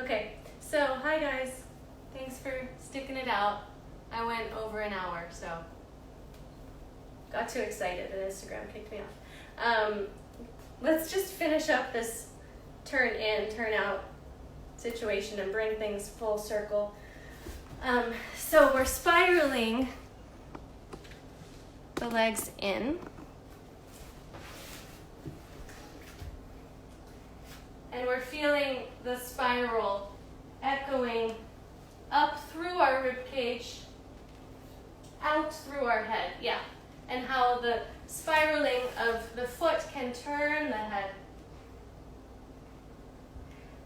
Okay, so hi guys. Thanks for sticking it out. I went over an hour, so got too excited and Instagram kicked me off. Let's just finish up this turn in, turn out situation and bring things full circle. So we're spiraling the legs in. And we're feeling the spiral echoing up through our rib cage, out through our head, yeah. And how the spiraling of the foot can turn the head.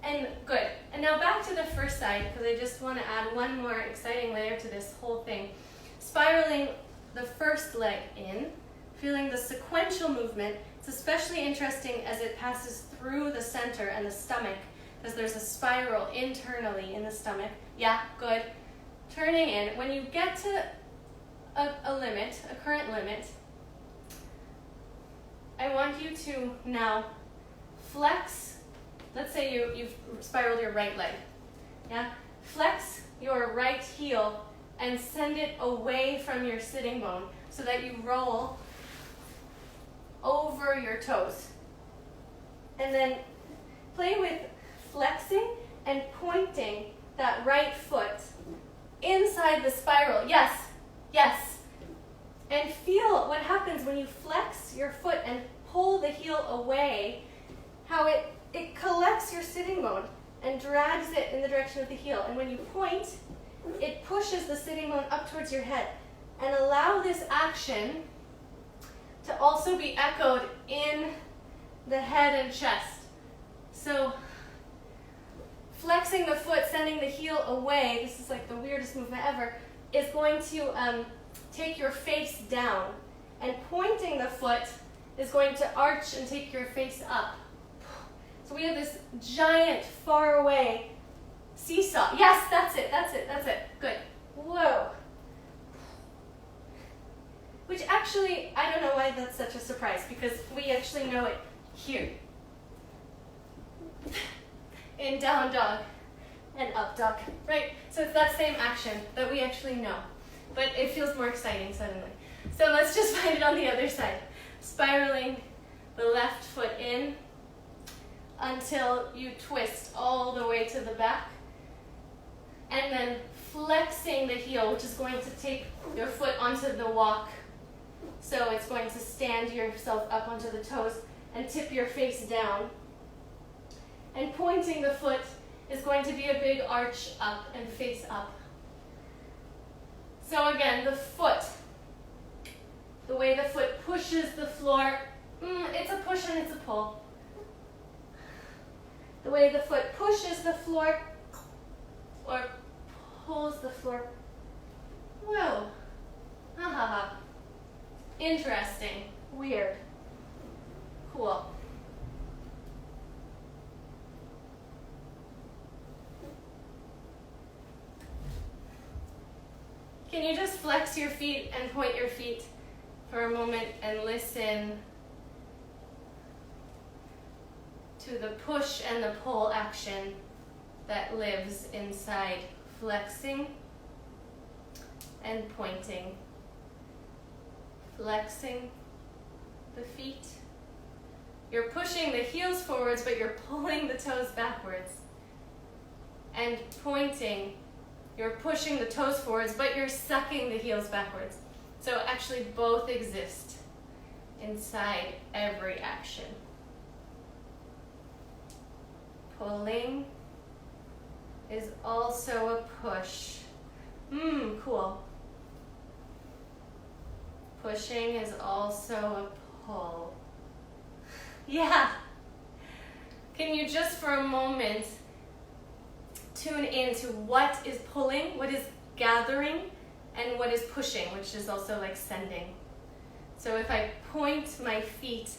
And good. And now back to the first side, because I just want to add one more exciting layer to this whole thing. Spiraling the first leg in, feeling the sequential movement. It's especially interesting as it passes through the center and the stomach, because there's a spiral internally in the stomach. Yeah, good. Turning in. When you get to a limit, a current limit, I want you to now flex. Let's say you've spiraled your right leg. Yeah? Flex your right heel and send it away from your sitting bone so that you roll over your toes. And then play with flexing and pointing that right foot inside the spiral. Yes, yes. And feel what happens when you flex your foot and pull the heel away, how it collects your sitting bone and drags it in the direction of the heel. And when you point, it pushes the sitting bone up towards your head. And allow this action to also be echoed in the head and chest. So flexing the foot, sending the heel away, this is like the weirdest movement ever, is going to take your face down. And pointing the foot is going to arch and take your face up. So we have this giant, far away seesaw. Yes, that's it, that's it, that's it. Good. Whoa. Which actually, I don't know why that's such a surprise, because we actually know it here. In down dog and up dog, right? So it's that same action that we actually know, but it feels more exciting suddenly. So let's just find it on the other side. Spiraling the left foot in until you twist all the way to the back, and then flexing the heel, which is going to take your foot onto the walk. So it's going to stand yourself up onto the toes and tip your face down. And pointing the foot is going to be a big arch up and face up. So again, the foot, the way the foot pushes the floor, it's a push and it's a pull. The way the foot pushes the floor or pulls the floor. Whoa. Ha ha ha. Interesting. Weird. Cool. Can you just flex your feet and point your feet for a moment and listen to the push and the pull action that lives inside flexing and pointing. Flexing the feet. You're pushing the heels forwards, but you're pulling the toes backwards. And pointing, you're pushing the toes forwards, but you're sucking the heels backwards. So actually both exist inside every action. Pulling is also a push. Cool. Pushing is also a pull. Yeah. Can you just for a moment tune into what is pulling, what is gathering, and what is pushing, which is also like sending. So if I point my feet,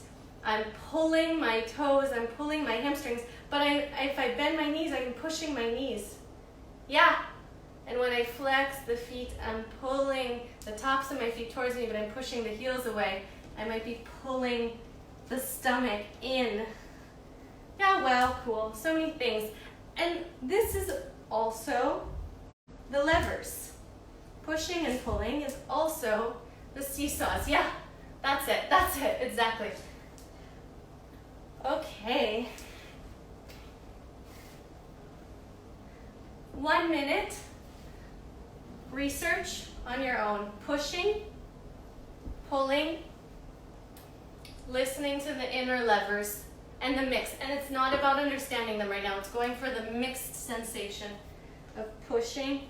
I'm pulling my toes, I'm pulling my hamstrings, but if I bend my knees, I'm pushing my knees. Yeah. And when I flex the feet, I'm pulling the tops of my feet towards me, but I'm pushing the heels away. I might be pulling the stomach in. Yeah, wow, cool. So many things. And this is also the levers. Pushing and pulling is also the seesaws. Yeah, that's it, exactly. Okay. 1 minute, research on your own. Pushing, pulling, listening to the inner levers, and the mix. And it's not about understanding them right now. It's going for the mixed sensation of pushing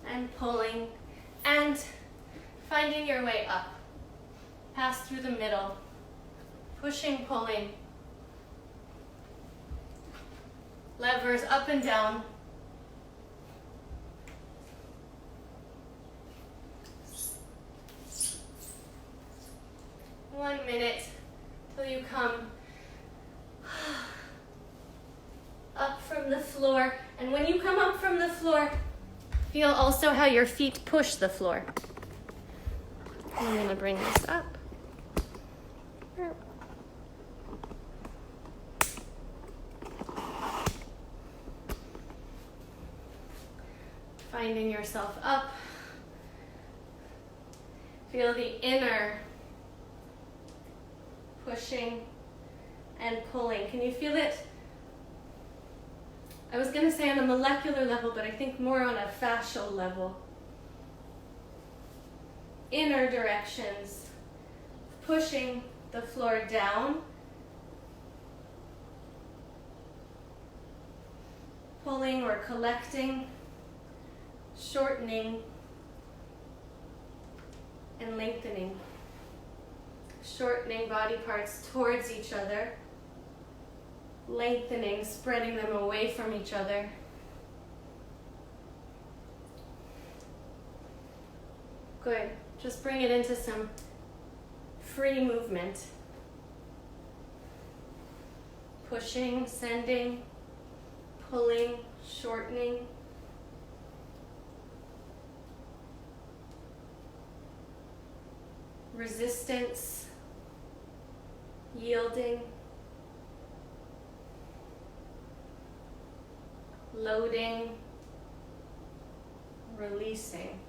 and pulling and finding your way up. Pass through the middle. Pushing, pulling. Levers up and down. One minute till you come up from the floor. And when you come up from the floor, feel also how your feet push the floor. I'm going to bring this up. Finding yourself up. Feel the inner pushing and pulling. Can you feel it? I was going to say on a molecular level, but I think more on a fascial level. Inner directions, pushing the floor down, pulling or collecting, shortening and lengthening. Shortening body parts towards each other, lengthening, spreading them away from each other. Good. Just bring it into some free movement. Pushing, sending, pulling, shortening. Resistance, yielding, loading, releasing.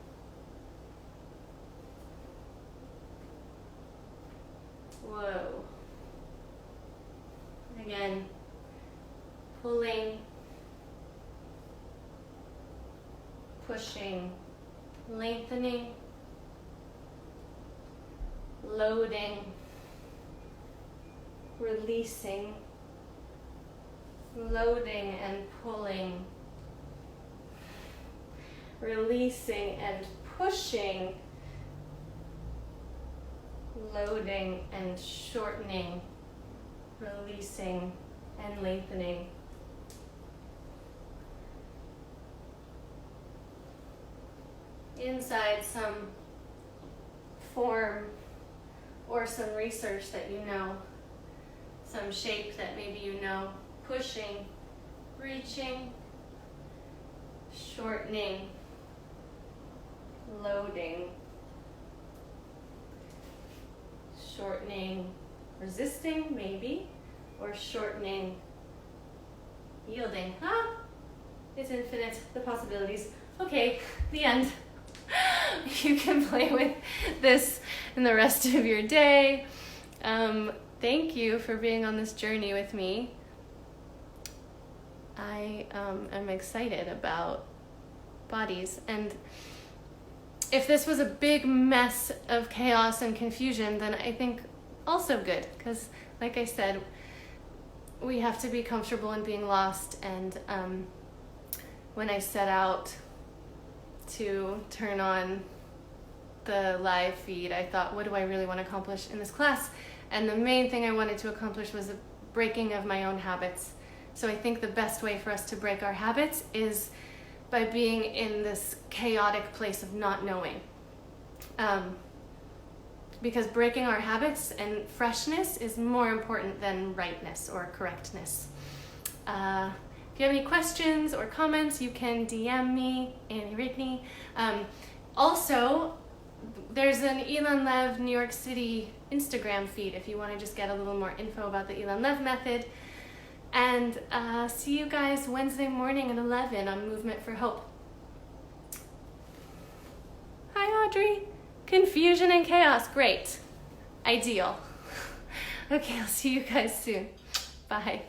Whoa. Again, pulling, pushing, lengthening, loading, releasing, loading and pulling, releasing and pushing, loading and shortening, releasing and lengthening. Inside some form or some research that you know, some shape that maybe you know, pushing, reaching, shortening, loading, shortening, resisting maybe, or shortening, yielding. It's infinite, the possibilities. Okay, the end. You can play with this in the rest of your day. Thank you for being on this journey with me. I am excited about bodies, and if this was a big mess of chaos and confusion, then I think also good, because like I said, we have to be comfortable in being lost. And when I set out to turn on the live feed, I thought, what do I really want to accomplish in this class? And the main thing I wanted to accomplish was a breaking of my own habits. So I think the best way for us to break our habits is by being in this chaotic place of not knowing. Because breaking our habits and freshness is more important than rightness or correctness. If you have any questions or comments, you can DM me, Annie Rigney. Also, there's an Elon Lev New York City Instagram feed if you want to just get a little more info about the Elon Lev method. And see you guys Wednesday morning at 11 on Movement for Hope. Hi, Audrey. Confusion and chaos. Great. Ideal. Okay, I'll see you guys soon. Bye.